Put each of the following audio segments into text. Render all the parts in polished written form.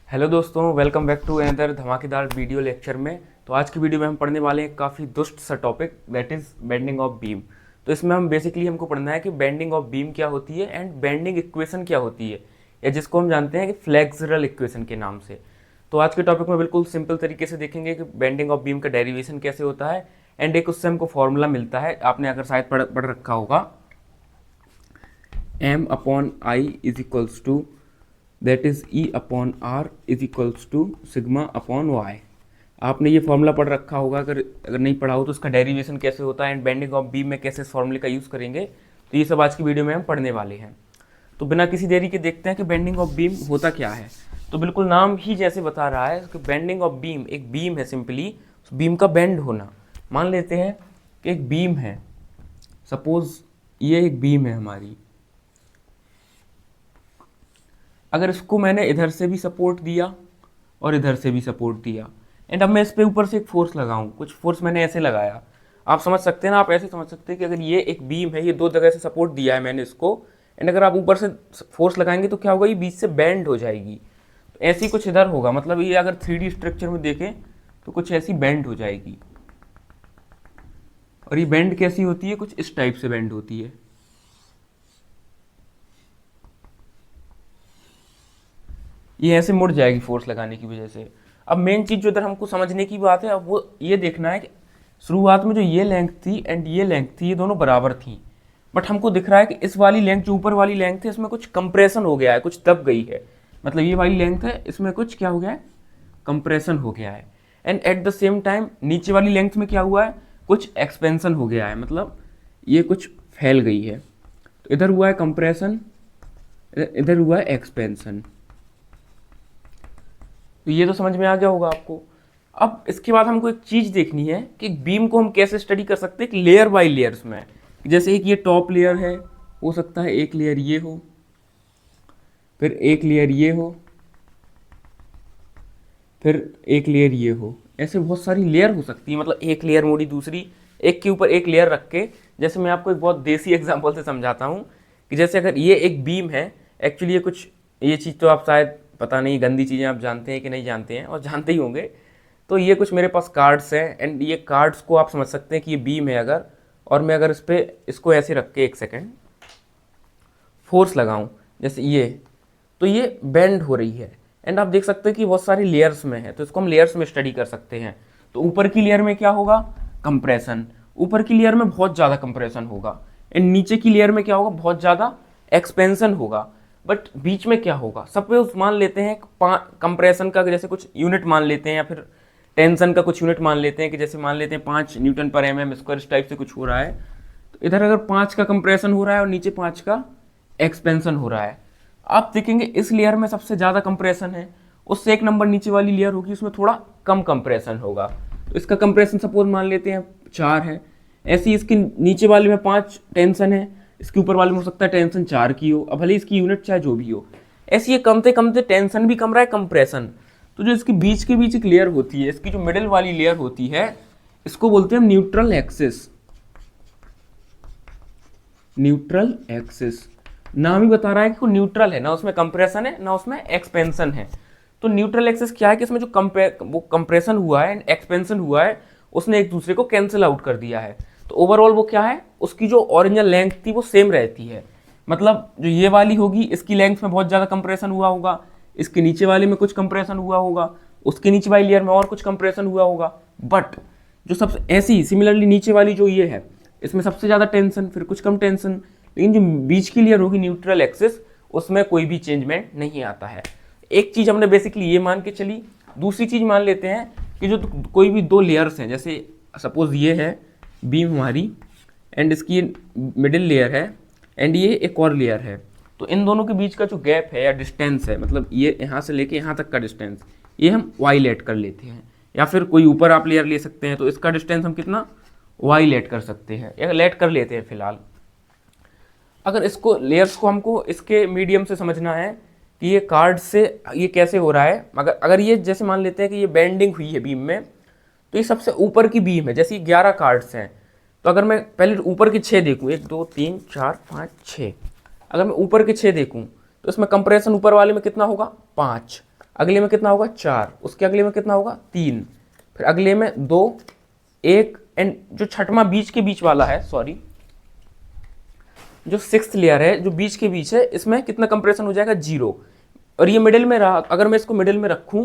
Hello दोस्तों, welcome back to another धमाकेदार video lecture में। तो आज की वीडियो में हम पढ़ने वाले हैं काफ़ी दुष्ट सा topic, that is bending of beam. तो इसमें हम बेसिकली हमको पढ़ना है कि बेंडिंग ऑफ बीम क्या होती है एंड बेंडिंग इक्वेशन क्या होती है, या जिसको हम जानते हैं कि फ्लेक्सरल इक्वेशन के नाम से। तो आज के टॉपिक में बिल्कुल सिंपल तरीके से देखेंगे कि बेंडिंग ऑफ बीम का डेरिवेशन कैसे होता है एंड एक उससे हमको फॉर्मूला मिलता है, आपने अगर शायद पढ़ रखा होगा, M upon I is equals to that is E upon R is equals to sigma upon Y. आपने ये फॉर्मूला पढ़ रखा होगा, अगर नहीं पढ़ा हो तो उसका डेरिवेशन कैसे होता है एंड बेंडिंग ऑफ बीम में कैसे इस फॉर्मूले का यूज़ करेंगे, तो ये सब आज की वीडियो में हम पढ़ने वाले हैं। तो बिना किसी देरी के देखते हैं कि बेंडिंग ऑफ बीम होता क्या है। तो बिल्कुल नाम ही जैसे बता रहा है कि बेंडिंग ऑफ बीम, एक बीम है, सिंपली बीम का बेंड होना। मान लेते हैं कि एक बीम है, सपोज ये एक बीम है हमारी, अगर इसको मैंने इधर से भी सपोर्ट दिया और इधर से भी सपोर्ट दिया एंड अब मैं इस पे ऊपर से एक फोर्स लगाऊं, कुछ फोर्स मैंने ऐसे लगाया, आप समझ सकते हैं ना, आप ऐसे समझ सकते हैं कि अगर ये एक बीम है, ये दो जगह से सपोर्ट दिया है मैंने इसको, एंड अगर आप ऊपर से फोर्स लगाएंगे तो क्या होगा, ये बीच से बेंड हो जाएगी। तो ऐसी कुछ इधर होगा, मतलब ये अगर 3D स्ट्रक्चर में देखें तो कुछ ऐसी बेंड हो जाएगी। और ये बेंड कैसी होती है, कुछ इस टाइप से बेंड होती है। ये ऐसे मुड़ जाएगी फोर्स लगाने की वजह से। अब मेन चीज़ जो इधर हमको समझने की बात है, अब वो ये देखना है कि शुरुआत में जो ये लेंथ थी एंड ये लेंथ थी, ये दोनों बराबर थी, बट हमको दिख रहा है कि इस वाली लेंथ, जो ऊपर वाली लेंथ है, इसमें कुछ कंप्रेशन हो गया है, कुछ दब गई है। मतलब ये वाली लेंथ है, इसमें कुछ क्या हो गया है, कंप्रेशन हो गया है। And at the same time नीचे वाली लेंथ में क्या हुआ है, कुछ एक्सपेंशन हो गया है, मतलब ये कुछ फैल गई है। तो इधर हुआ है कंप्रेशन, इधर हुआ है एक्सपेंशन। तो ये तो समझ में आ गया होगा आपको। अब इसके बाद हमको एक चीज़ देखनी है कि बीम को हम कैसे स्टडी कर सकते हैं, लेयर बाय लेयर्स में। जैसे एक ये टॉप लेयर है, हो सकता है एक लेयर ये हो, फिर एक लेयर ये हो, फिर एक लेयर ये हो, ऐसे बहुत सारी लेयर हो सकती है। मतलब एक लेयर मोड़ी दूसरी, एक के ऊपर एक लेयर रख के। जैसे मैं आपको एक बहुत देसी एग्जांपल से समझाता हूँ कि जैसे अगर ये एक बीम है, एक्चुअली ये कुछ, ये चीज़ तो आप शायद पता नहीं, गंदी चीज़ें आप जानते हैं कि नहीं जानते हैं, और जानते ही होंगे। तो ये कुछ मेरे पास कार्ड्स हैं एंड ये कार्ड्स को आप समझ सकते हैं कि ये बीम है अगर, और मैं अगर इस पर इसको ऐसे रख के एक सेकेंड फोर्स लगाऊं जैसे ये, तो ये बेंड हो रही है। एंड आप देख सकते हैं कि बहुत सारी लेयर्स में है, तो इसको हम लेयर्स में स्टडी कर सकते हैं। तो ऊपर की लेयर में क्या होगा, कंप्रेशन, ऊपर की लेयर में बहुत ज़्यादा कंप्रेशन होगा, एंड नीचे की लेयर में क्या होगा, बहुत ज़्यादा एक्सपेंशन होगा। बट बीच में क्या होगा, सपोज मान लेते हैं कंप्रेशन का जैसे कुछ यूनिट मान लेते हैं, या फिर टेंशन का कुछ यूनिट मान लेते हैं कि जैसे मान लेते हैं 5 न्यूटन पर एम एम स्क्वायर, इस टाइप से कुछ हो रहा है। तो इधर अगर 5 का कंप्रेशन हो रहा है और नीचे 5 का एक्सपेंशन हो रहा है, आप देखेंगे इस लेयर में सबसे ज़्यादा कंप्रेशन है, उससे एक नंबर नीचे वाली लेयर होगी, उसमें थोड़ा कम कंप्रेशन होगा। तो इसका कंप्रेशन सपोज मान लेते हैं 4 है। ऐसी इसके नीचे वाले में 5 टेंशन है, इसके ऊपर वाले में हो सकता है टेंशन 4 की हो, अब भले इसकी यूनिट चाहे जो भी हो। ऐसी ये कमते कमते टेंशन भी कम रहा है, कंप्रेशन। तो जो इसके बीच के बीच एक लेयर होती है, इसकी जो मिडिल वाली लेयर होती है, इसको बोलते हैं हम न्यूट्रल एक्सिस। न्यूट्रल एक्सिस नाम ही बता रहा है कि वो न्यूट्रल है, ना उसमें कंप्रेशन है ना उसमें एक्सपेंशन है। तो न्यूट्रल एक्सिस क्या है कि इसमें जो वो कंप्रेशन हुआ है एंड एक्सपेंशन हुआ है, उसने एक दूसरे को कैंसिल आउट कर दिया है। तो ओवरऑल वो क्या है, उसकी जो ओरिजिनल लेंथ थी वो सेम रहती है। मतलब जो ये वाली होगी, इसकी लेंथ में बहुत ज़्यादा कंप्रेशन हुआ होगा, इसके नीचे वाले में कुछ कंप्रेशन हुआ होगा, उसके नीचे वाली लेयर में और कुछ कंप्रेशन हुआ होगा। बट जो सबसे ऐसी सिमिलरली नीचे वाली जो ये है, इसमें सबसे ज़्यादा टेंशन, फिर कुछ कम टेंशन, लेकिन जो बीच की लेयर होगी न्यूट्रल एक्सिस, उसमें कोई भी चेंजमेंट नहीं आता है। एक चीज़ हमने बेसिकली ये मान के चली। दूसरी चीज़ मान लेते हैं कि जो कोई भी दो लेयर्स हैं, जैसे सपोज ये है बीम हमारी एंड इसकी मिडिल लेयर है एंड ये एक और लेयर है। तो इन दोनों के बीच का जो गैप है या डिस्टेंस है, मतलब ये यहाँ से लेके यहाँ तक का डिस्टेंस, ये हम वाई लेट कर लेते हैं, या फिर कोई ऊपर आप लेयर ले सकते हैं, तो इसका डिस्टेंस हम कितना वाई लेट कर सकते हैं या लेट कर लेते हैं फिलहाल। अगर इसको लेयर्स को हमको इसके मीडियम से समझना है कि ये कार्ड से ये कैसे हो रहा है, अगर ये जैसे मान लेते हैं कि ये बेंडिंग हुई है बीम में, तो ये सबसे ऊपर की बीम है, जैसे 11 कार्ड्स हैं। तो अगर मैं पहले ऊपर के 6 देखूँ, 1 2 3 4 5 6, अगर मैं ऊपर के 6 देखूँ तो इसमें कंप्रेशन ऊपर वाले में कितना होगा, 5। अगले में कितना होगा 4, उसके अगले में कितना होगा 3, फिर अगले में 2, 1, एंड जो छठवां बीच के बीच वाला है, सॉरी, जो 6th लेयर है जो बीच के बीच है, इसमें कितना कंप्रेशन हो जाएगा 0। और ये मिडिल में रहा, अगर मैं इसको मिडिल में रखूं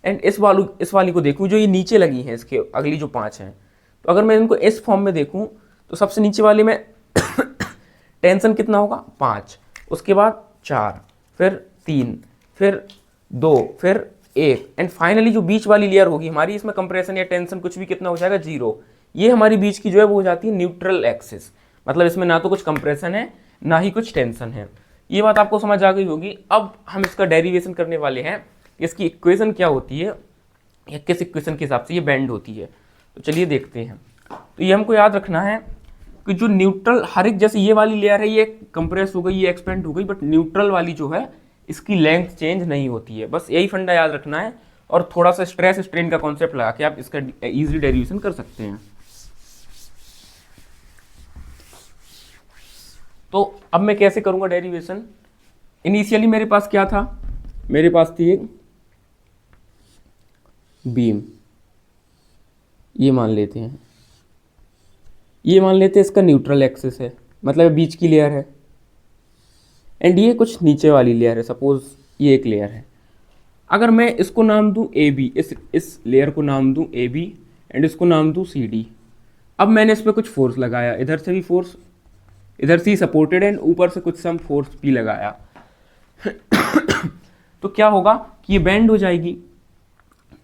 एंड इस वाली को देखूं जो ये नीचे लगी हैं, इसके अगली जो 5 हैं, तो अगर मैं इनको इस फॉर्म में देखूं तो सबसे नीचे वाले में टेंशन कितना होगा 5, उसके बाद 4, फिर 3, फिर 2, फिर 1, एंड फाइनली जो बीच वाली लेयर होगी हमारी, इसमें कंप्रेशन या टेंशन कुछ भी कितना हो जाएगा 0। ये हमारी बीच की जो है वो हो जाती है न्यूट्रल एक्सिस, मतलब इसमें ना तो कुछ कंप्रेशन है ना ही कुछ टेंशन है। ये बात आपको समझ आ गई होगी। अब हम इसका डेरिवेशन करने वाले हैं, इसकी इक्वेशन क्या होती है या किस इक्वेशन के हिसाब से ये बेंड होती है, तो चलिए देखते हैं। तो ये हमको याद रखना है कि जो न्यूट्रल, हर एक, जैसे ये वाली लेयर है ये कंप्रेस हो गई, ये एक्सपेंड हो गई, बट न्यूट्रल वाली जो है इसकी लेंथ चेंज नहीं होती है। बस यही फंडा याद रखना है और थोड़ा सा स्ट्रेस स्ट्रेन का कॉन्सेप्ट लगा के आप इसका इजीली डेरिवेशन कर सकते हैं। तो अब मैं कैसे करूंगा डेरिवेशन। इनिशियली मेरे पास क्या था, मेरे पास थी एक बीम, ये मान लेते हैं, ये मान लेते हैं इसका न्यूट्रल एक्सिस है, मतलब बीच की लेयर है, एंड ये कुछ नीचे वाली लेयर है, सपोज ये एक लेयर है। अगर मैं इसको नाम दूं ए बी, इस लेयर को नाम दूं ए बी एंड इसको नाम दूं सी डी। अब मैंने इस पर कुछ फोर्स लगाया, इधर से भी फोर्स, इधर से ही सपोर्टेड एंड ऊपर से कुछ सम फोर्स भी लगाया तो क्या होगा कि ये बेंड हो जाएगी।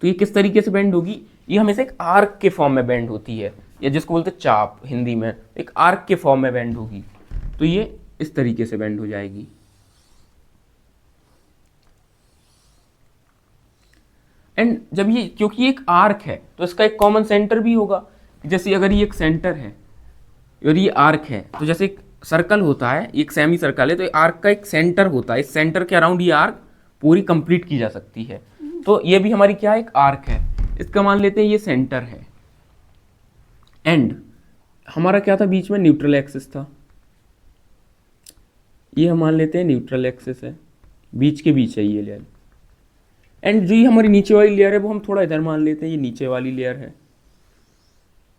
तो ये किस तरीके से बेंड होगी, ये हमेशा एक आर्क के फॉर्म में बेंड होती है, या जिसको बोलते हैं चाप हिंदी में, एक आर्क के फॉर्म में बेंड होगी। तो ये इस तरीके से बेंड हो जाएगी। एंड जब ये, क्योंकि ये एक आर्क है तो इसका एक कॉमन सेंटर भी होगा। जैसे अगर ये एक सेंटर है और ये आर्क है, तो जैसे एक सर्कल होता है, एक सेमी सर्कल है, तो आर्क का एक सेंटर होता है, इस सेंटर के अराउंड ये आर्क पूरी कंप्लीट की जा सकती है। तो ये भी हमारी क्या है, एक आर्क है, इसका मान लेते हैं ये सेंटर है। एंड हमारा क्या था, बीच में न्यूट्रल एक्सिस था, ये हम मान लेते हैं न्यूट्रल एक्सिस है, बीच के बीच है ये लेयर। एंड जो ये हमारी नीचे वाली लेयर है वो हम थोड़ा इधर मान लेते हैं, ये नीचे वाली लेयर है,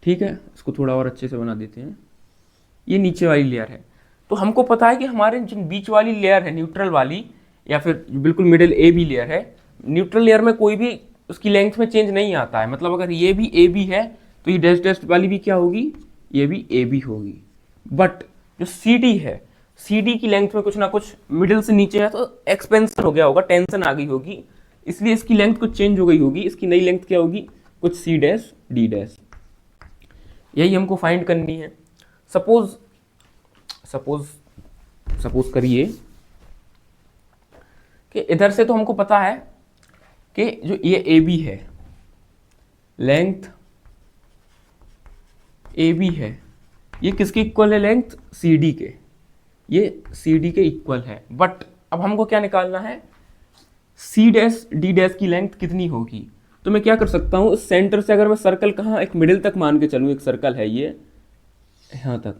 ठीक है, इसको थोड़ा और अच्छे से बना देते हैं, ये नीचे वाली लेयर है। तो हमको पता है कि हमारे जिन बीच वाली लेयर है न्यूट्रल वाली, या फिर बिल्कुल मिडिल ए बी लेयर है, न्यूट्रल लेयर में कोई भी उसकी लेंथ में चेंज नहीं आता है। मतलब अगर ये भी ए बी है तो ये डैश डैश वाली भी क्या होगी, ये भी ए बी होगी। बट जो सी डी है, सी डी की लेंथ में कुछ ना कुछ मिडिल से नीचे है, तो एक्सपेंशन हो गया होगा, टेंशन आ गई होगी, इसलिए इसकी लेंथ कुछ चेंज हो गई होगी। इसकी नई लेंथ क्या होगी, कुछ सी डैश डी डैश, यही हमको फाइंड करनी है। सपोज करिए कि इधर से तो हमको पता है कि जो ये ए बी है, लेंथ ए बी है, ये किसके इक्वल है, लेंथ सी डी के, ये सी डी के इक्वल है। बट अब हमको क्या निकालना है, सी डैश डी डैश की लेंथ कितनी होगी। तो मैं क्या कर सकता हूँ, इस सेंटर से अगर मैं सर्कल कहाँ, एक मिडिल तक मान के चलूँ, एक सर्कल है ये यहाँ तक,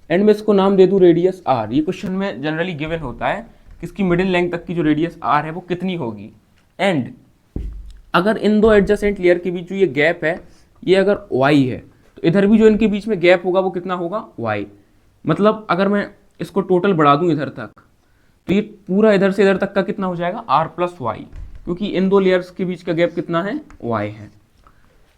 एंड मैं इसको नाम दे दूँ रेडियस आर। ये क्वेश्चन में जनरली गिवन होता है कि इसकी मिडिल लेंथ तक की जो रेडियस आर है वो कितनी होगी। एंड अगर इन दो एडजेसेंट लेयर के बीच जो ये गैप है, ये अगर y है, तो इधर भी जो इनके बीच में गैप होगा वो कितना होगा, y। मतलब अगर मैं इसको टोटल बढ़ा दूं इधर तक, तो ये पूरा इधर से इधर तक का कितना हो जाएगा, r प्लस वाई, क्योंकि इन दो लेयर्स के बीच का गैप कितना है, y है।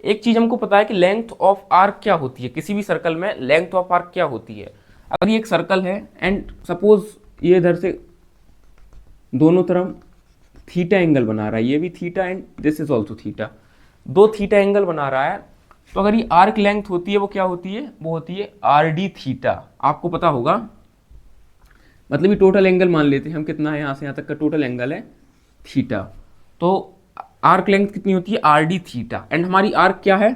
एक चीज हमको पता है कि लेंथ ऑफ आर्क क्या होती है, किसी भी सर्कल में लेंथ ऑफ आर्क क्या होती है। अगर ये एक सर्कल है एंड सपोज ये इधर से दोनों तरफ थीटा एंगल बना रहा है, ये भी theta and this is also theta, दो थीटा एंगल बना रहा है, तो अगर ये आर्क लेंथ होती है वो क्या होती है, वो होती है आर डी थीटा। आपको पता होगा, मतलब ये टोटल एंगल मान लेते हैं हम, कितना है यहाँ से यहाँ तक का टोटल एंगल है थीटा, तो आर्क लेंथ कितनी होती है, आर डी थीटा। एंड हमारी आर्क क्या है,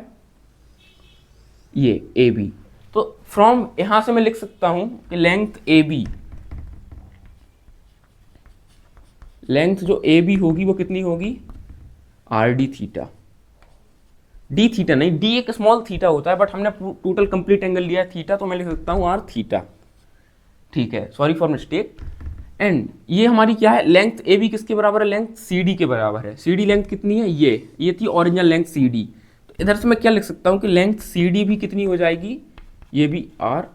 ये ए बी। तो फ्रॉम यहां से मैं लिख सकता हूं कि लेंथ ए बी, लेंथ जो ए बी होगी वो कितनी होगी, R D theta. D theta नहीं, डी एक स्मॉल थीटा होता है, बट हमने टोटल कंप्लीट एंगल लिया है थीटा, तो मैं लिख सकता हूं आर थीटा, ठीक है, सॉरी फॉर मिस्टेक। एंड ये हमारी क्या है, लेंथ ए बी किसके बराबर है, लेंथ सी डी के बराबर है। सी डी लेंथ कितनी है, ये थी ओरिजिनल लेंथ सी डी। तो इधर से मैं क्या लिख सकता हूँ कि लेंथ सी डी भी कितनी हो जाएगी, ये भी आर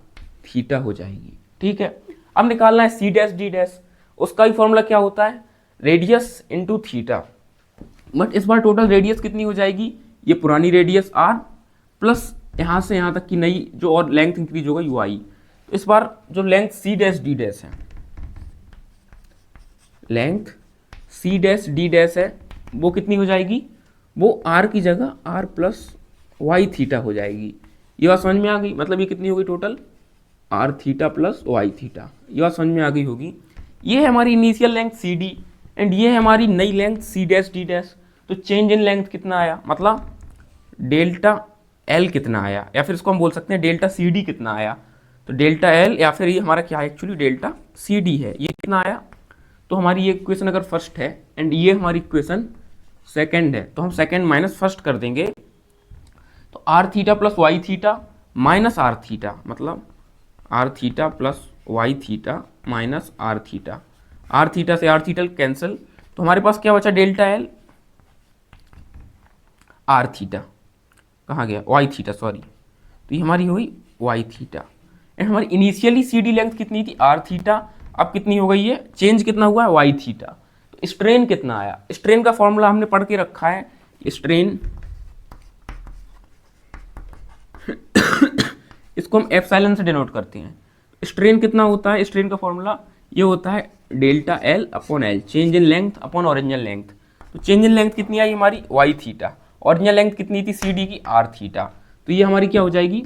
थीटा हो जाएगी। ठीक है, अब निकालना है सी डैश डी डैश, उसका ही फॉर्मूला क्या होता है, रेडियस इंटू थीटा। बट इस बार टोटल रेडियस कितनी हो जाएगी, ये पुरानी रेडियस आर प्लस यहाँ से यहाँ तक की नई जो और लेंथ इंक्रीज होगा यू आई। तो इस बार जो length C dash D dash है, length C dash D dash है, वो कितनी हो जाएगी, वो आर की जगह आर प्लस वाई थीटा हो जाएगी। ये बात समझ में आ गई, मतलब ये कितनी होगी total, R theta plus Y theta. ये बात समझ में आ गई होगी। ये है हमारी initial length C D and ये है हमारी नई length C dash D dash. तो चेंज इन लेंथ कितना आया, मतलब डेल्टा एल कितना आया, या फिर इसको हम बोल सकते हैं डेल्टा सी डी कितना आया। तो डेल्टा एल या फिर ये हमारा क्या है एक्चुअली डेल्टा सी डी है, ये कितना आया। तो हमारी ये इक्वेशन अगर फर्स्ट है एंड ये हमारी इक्वेशन सेकंड है, तो हम सेकंड माइनस फर्स्ट कर देंगे। तो R theta plus Y theta minus R theta, मतलब R theta plus Y theta minus R theta. R theta से आर थीटा कैंसिल, तो हमारे पास क्या बचा, डेल्टा एल आर थीटा, कहाँ गया, वाई थीटा सॉरी। तो ये हमारी हुई वाई थीटा एंड हमारी इनिशियली सी डी लेंथ कितनी थी, आर थीटा, अब कितनी हो गई है, चेंज कितना हुआ है, वाई थीटा। तो स्ट्रेन कितना आया, स्ट्रेन का फॉर्मूला हमने पढ़ के रखा है, स्ट्रेन इसको हम एप्सिलॉन से डिनोट करते हैं। स्ट्रेन कितना होता है, स्ट्रेन का फॉर्मूला ये होता है delta L upon L, change in length upon original length. तो चेंज इन लेंथ कितनी आई हमारी, वाई थीटा, ओरिजिनल लेंथ कितनी थी सी डी की, आर थीटा। तो ये हमारी क्या हो जाएगी,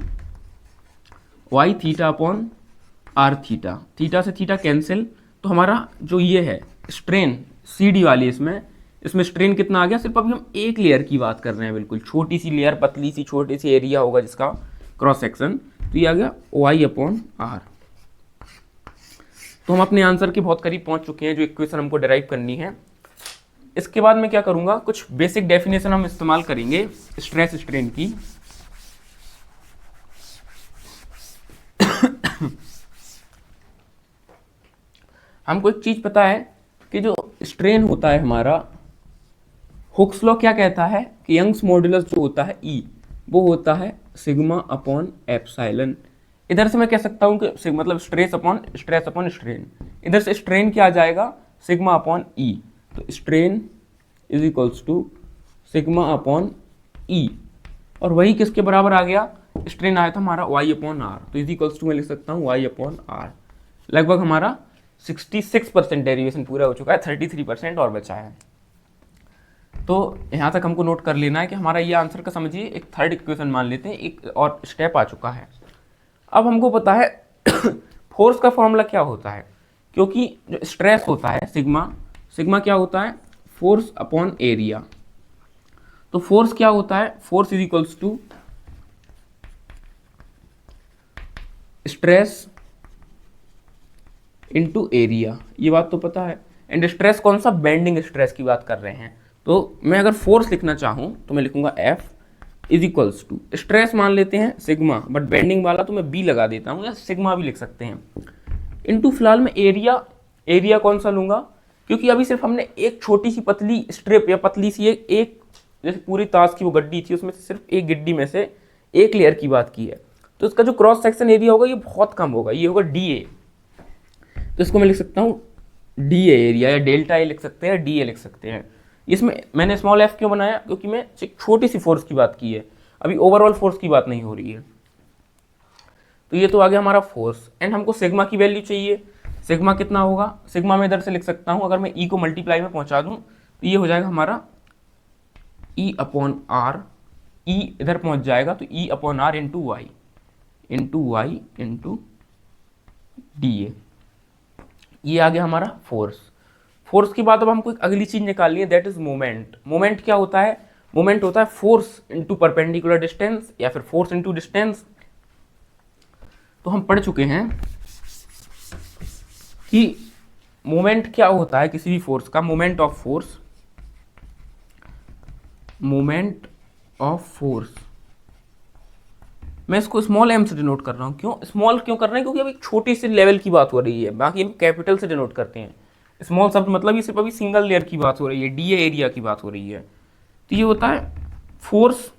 Y theta upon R theta, theta से थीटा कैंसिल। तो हमारा जो ये है स्ट्रेन सी डी वाली, इसमें स्ट्रेन कितना आ गया, सिर्फ अभी हम एक लेयर की बात कर रहे हैं, बिल्कुल छोटी सी लेयर, पतली सी छोटी सी एरिया होगा जिसका क्रॉस सेक्शन। तो ये आ गया वाई अपॉन आर। तो हम अपने आंसर के बहुत करीब पहुंच चुके हैं, जो इक्वेशन हमको डिराइव करनी है। इसके बाद मैं क्या करूंगा, कुछ बेसिक डेफिनेशन हम इस्तेमाल करेंगे स्ट्रेस स्ट्रेन की। हमको एक चीज पता है कि जो स्ट्रेन होता है हमारा, हुक्स लॉ क्या कहता है कि यंग्स मॉडुलस जो होता है ई, वो होता है सिग्मा अपॉन एप्सिलॉन। इधर से मैं कह सकता हूँ कि मतलब स्ट्रेस अपॉन स्ट्रेन, इधर से स्ट्रेन क्या आ जाएगा, सिग्मा अपॉन ई। तो strain is equals to sigma upon E, और वही किसके बराबर आ गया, स्ट्रेन आया था हमारा वाई अपॉन आर। तो इज इक्वल्स टू मैं लिख सकता हूँ वाई अपॉन आर। लगभग हमारा 66% डेरिवेशन पूरा हो चुका है, 33% और बचा है। तो यहाँ तक हमको नोट कर लेना है कि हमारा ये आंसर का समझिए एक थर्ड इक्वेशन मान लेते हैं, एक और स्टेप आ चुका है। अब हमको पता है फोर्स का फॉर्मूला क्या होता है, क्योंकि जो स्ट्रेस होता है सिग्मा क्या होता है, फोर्स अपॉन एरिया। तो फोर्स क्या होता है, force is equals to stress into area, ये बात तो पता है। एंड स्ट्रेस कौन सा, बेंडिंग स्ट्रेस की बात कर रहे हैं। तो मैं अगर फोर्स लिखना चाहूं तो मैं लिखूंगा F is equals to, stress मान लेते हैं सिग्मा, बट बेंडिंग वाला तो मैं B लगा देता हूं, या सिग्मा भी लिख सकते हैं, इनटू फिलहाल मैं एरिया कौन सा लूंगा, क्योंकि अभी सिर्फ हमने एक छोटी सी पतली स्ट्रिप या पतली सी एक जैसे पूरी ताश की वो गड्डी थी, उसमें से सिर्फ एक गिड्डी में से एक लेयर की बात की है। तो इसका जो क्रॉस सेक्शन एरिया होगा ये बहुत कम होगा, ये होगा DA। तो इसको मैं लिख सकता हूँ DA एरिया, या डेल्टा ए लिख सकते हैं, DA लिख सकते हैं। इसमें मैंने स्मॉल f क्यों बनाया, क्योंकि मैं एक छोटी सी फोर्स की बात की है, अभी ओवरऑल फोर्स की बात नहीं हो रही है। तो ये तो आ गया हमारा फोर्स, एंड हमको सिग्मा की वैल्यू चाहिए। सिग्मा कितना होगा, सिग्मा में इधर से लिख सकता हूँ, अगर मैं ई को मल्टीप्लाई में पहुंचा दूँ तो ये हो जाएगा हमारा ई अपॉन आर, ई इधर पहुंच जाएगा तो E upon R into Y into DA। ये आ गया हमारा फोर्स की बात। अब हमको एक अगली चीज निकालनी है, दैट इज मोमेंट। मोमेंट क्या होता है, मोमेंट होता है फोर्स इंटू परपेंडिकुलर डिस्टेंस, या फिर फोर्स इंटू डिस्टेंस। तो हम पढ़ चुके हैं कि मोमेंट क्या होता है किसी भी फोर्स का, मोमेंट ऑफ फोर्स मैं इसको स्मॉल m से डिनोट कर रहा हूँ। क्यों स्मॉल क्यों कर रहे हैं? क्योंकि अभी छोटी सी लेवल की बात हो रही है, बाकी हम कैपिटल से डिनोट करते हैं। स्मॉल शब्द मतलब ये सिर्फ अभी सिंगल लेयर की बात हो रही है, डी एरिया की बात हो रही है। तो ये होता है फोर्स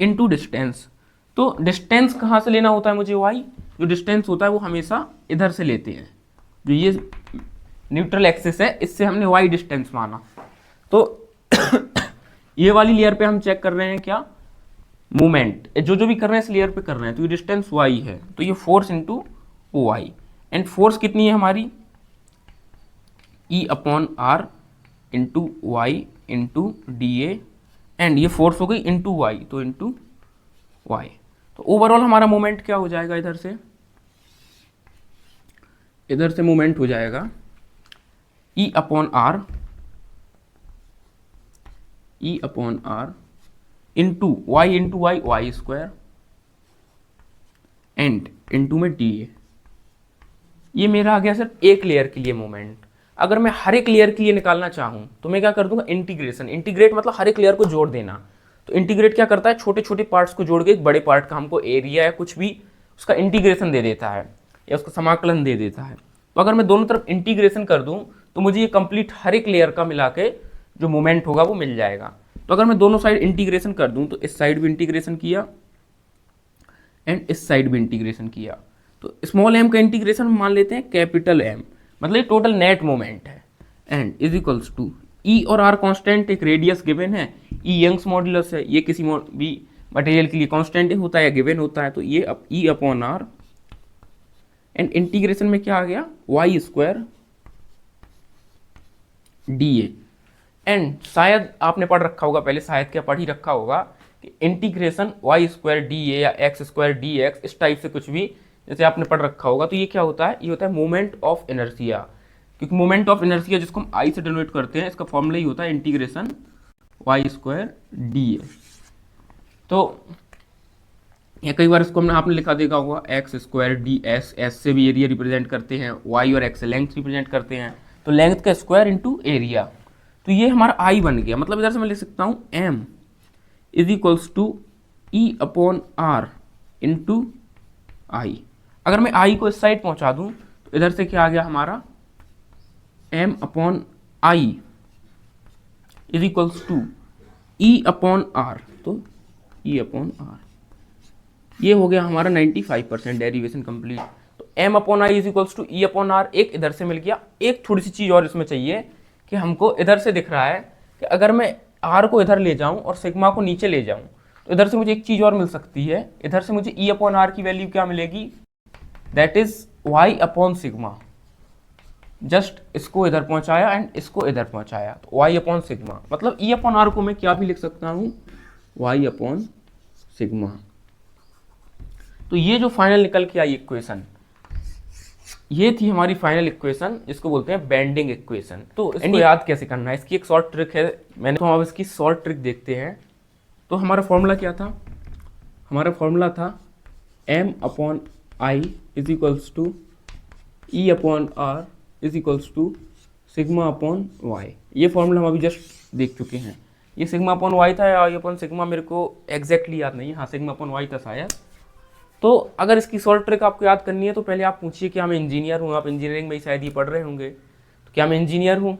इनटू डिस्टेंस। तो डिस्टेंस कहाँ से लेना होता है मुझे? y। जो डिस्टेंस होता है वो हमेशा इधर से लेते हैं, जो ये न्यूट्रल एक्सिस है इससे हमने y डिस्टेंस माना। तो ये वाली लेयर पे हम चेक कर रहे हैं क्या? मूवमेंट। जो जो भी कर रहे हैं इस लेयर पे कर रहे हैं, तो ये डिस्टेंस y है, तो ये force into Y. And force कितनी है हमारी? E/r into Y into D A, and ये फोर्स हो गई इंटू वाई, तो इंटू वाई। तो ओवरऑल हमारा मोमेंट क्या हो जाएगा? इधर से मोमेंट हो जाएगा E/r into Y Y square and into में डी ए। ये मेरा आ गया सिर्फ एक लेयर के लिए मोमेंट। अगर मैं हर एक लेयर के लिए निकालना चाहूँ तो मैं क्या कर दूंगा? इंटीग्रेशन। इंटीग्रेट मतलब हर एक लेयर को जोड़ देना। तो इंटीग्रेट क्या करता है? छोटे छोटे पार्ट्स को जोड़ के एक बड़े पार्ट का हमको एरिया या कुछ भी उसका इंटीग्रेशन दे देता है या उसका समाकलन दे देता है। तो अगर मैं दोनों तरफ इंटीग्रेशन कर दूं तो मुझे ये कंप्लीट हर एक लेयर का मिला के जो मोमेंट होगा वो मिल जाएगा। तो अगर मैं दोनों साइड इंटीग्रेशन कर दूं तो इस साइड भी इंटीग्रेशन किया एंड इस साइड भी इंटीग्रेशन किया, तो स्मॉल m का इंटीग्रेशन मान लेते हैं कैपिटल M, मतलब ये टोटल नेट मोमेंट है। And is equals to E और R कांस्टेंट, एक रेडियस गिवन है, E यंग्स मॉड्यूलस है, ये किसी भी मटेरियल के लिए कांस्टेंट होता है या गिवन होता है, तो ये अब E/r एंड इंटीग्रेशन में क्या आ गया? Y square D A. And शायद आपने पढ़ रखा होगा पहले, शायद क्या पढ़ ही रखा होगा कि integration Y square D A या एक्स स्क्वायर डी एक्स, इस टाइप से कुछ भी जैसे आपने पढ़ रखा होगा। तो ये क्या होता है? ये होता है मोमेंट ऑफ इनर्शिया, क्योंकि मोमेंट ऑफ इनर्शिया जिसको हम आई से डिनोट करते हैं, इसका फॉर्मूला ही होता है integration Y square D A. तो या कई बार इसको हमने आपने लिखा देखा होगा x square D S, S से भी एरिया रिप्रेजेंट करते हैं, वाई और एक्स से लेंथ रिप्रेजेंट करते हैं, तो लेंथ का स्क्वायर इंटू एरिया। तो ये हमारा आई बन गया, मतलब इधर से मैं लिख सकता हूँ M is equals to E/r into I. अगर मैं आई को इस साइड पहुंचा दूं तो इधर से क्या आ गया हमारा? M/I is equals to E/r, तो E/r ये हो गया हमारा 95% डेरिवेशन कंप्लीट। तो M/I is equals to E/r एक इधर से मिल गया। एक थोड़ी सी चीज़ और इसमें चाहिए कि हमको इधर से दिख रहा है कि अगर मैं R को इधर ले जाऊं और सिग्मा को नीचे ले जाऊं तो इधर से मुझे एक चीज़ और मिल सकती है। इधर से मुझे E/r की वैल्यू क्या मिलेगी? That is y/सिग्मा। जस्ट इसको इधर पहुंचाया एंड इसको इधर पहुंचाया, तो y/सिग्मा, मतलब E/r को मैं क्या भी लिख सकता हूँ? y/सिग्मा। तो ये जो फाइनल निकल के आई इक्वेशन, ये थी हमारी फाइनल इक्वेशन, जिसको बोलते हैं बेंडिंग इक्वेशन। तो इसको याद कैसे करना है, इसकी एक शॉर्ट ट्रिक है। मैंने तो अब इसकी शॉर्ट ट्रिक देखते हैं। तो हमारा फॉर्मूला क्या था? हमारा फॉर्मूला था M/I is equals to E/r is equals to सिग्मा/y। ये फॉर्मूला हम अभी जस्ट देख चुके हैं। ये सिग्मा/y था या सिग्मा, मेरे को एग्जैक्टली याद नहीं है। हाँ, सिग्मा/y था शायद। तो अगर इसकी शॉर्ट ट्रिक आपको याद करनी है तो पहले आप पूछिए कि मैं इंजीनियर हूँ। आप इंजीनियरिंग में ही शायद ये पढ़ रहे होंगे, तो क्या मैं इंजीनियर हूँ?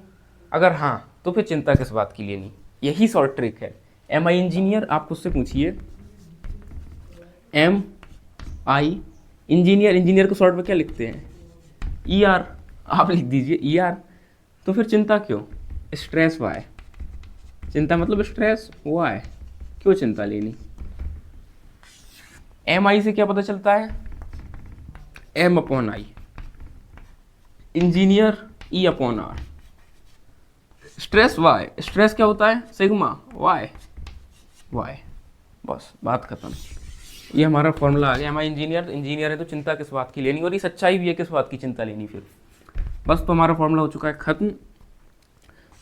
अगर हाँ, तो फिर चिंता किस बात की लेनी, यही शॉर्ट ट्रिक है। एम आई इंजीनियर, आप खुद से पूछिए MI इंजीनियर। इंजीनियर को शॉर्ट में क्या लिखते हैं? ER, आप लिख दीजिए ER। तो फिर चिंता क्यों? Stress Y. चिंता मतलब स्ट्रेस वाई, क्यों चिंता लेनी? MI से क्या पता चलता है? M/I। Engineer E/r। Stress Y, stress क्या होता है? Sigma Y. बस बात खत्म। ये हमारा फॉर्मूला आ गया। MI इंजीनियर, इंजीनियर है तो चिंता किस बात की लेनी, और ये सच्चाई भी है, किस बात की चिंता लेनी फिर। बस, तो हमारा फॉर्मूला हो चुका है खत्म।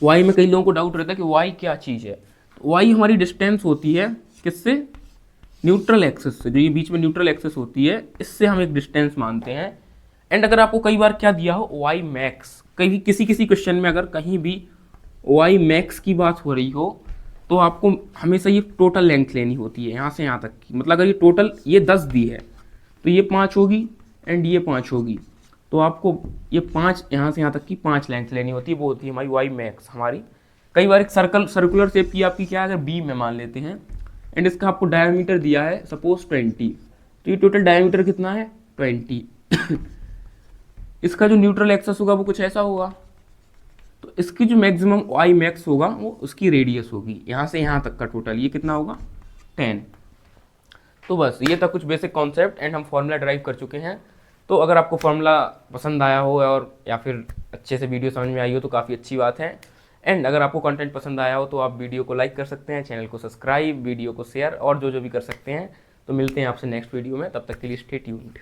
वाई में कई लोगों को डाउट रहता है कि वाई क्या चीज़ है। तो वाई हमारी डिस्टेंस होती है किससे? न्यूट्रल एक्सिस से। जो ये बीच में न्यूट्रल एक्सिस होती है, इससे हम एक डिस्टेंस मानते हैं। एंड अगर आपको कई बार क्या दिया हो, वाई मैक्स, कहीं किसी क्वेश्चन में अगर कहीं भी वाई मैक्स की बात हो रही हो तो आपको हमेशा ये टोटल लेंथ लेनी होती है यहाँ से यहाँ तक की। मतलब अगर ये टोटल ये 10 दी है तो ये 5 होगी एंड ये 5 होगी, तो आपको ये 5 यहाँ से यहाँ तक की 5 लेंथ लेनी होती है, वो होती है हमारी वाई मैक्स हमारी। कई बार एक सर्कुलर शेप की आपकी क्या अगर बीम में मान लेते हैं एंड इसका आपको डायमीटर दिया है सपोज 20, तो ये टोटल डायमीटर कितना है 20। इसका जो न्यूट्रल एक्सेस होगा वो कुछ ऐसा होगा, तो इसकी जो मैक्सिमम वाई मैक्स होगा वो उसकी रेडियस होगी यहाँ से यहाँ तक का टोटल, ये कितना होगा 10। तो बस ये था कुछ बेसिक कॉन्सेप्ट एंड हम फॉर्मूला ड्राइव कर चुके हैं। तो अगर आपको फॉर्मूला पसंद आया हो और या फिर अच्छे से वीडियो समझ में आई हो तो काफ़ी अच्छी बात है। एंड अगर आपको कंटेंट पसंद आया हो तो आप वीडियो को लाइक कर सकते हैं, चैनल को सब्सक्राइब, वीडियो को शेयर और जो भी कर सकते हैं। तो मिलते हैं आपसे नेक्स्ट वीडियो में, तब तक के लिए स्टे ट्यून्ड।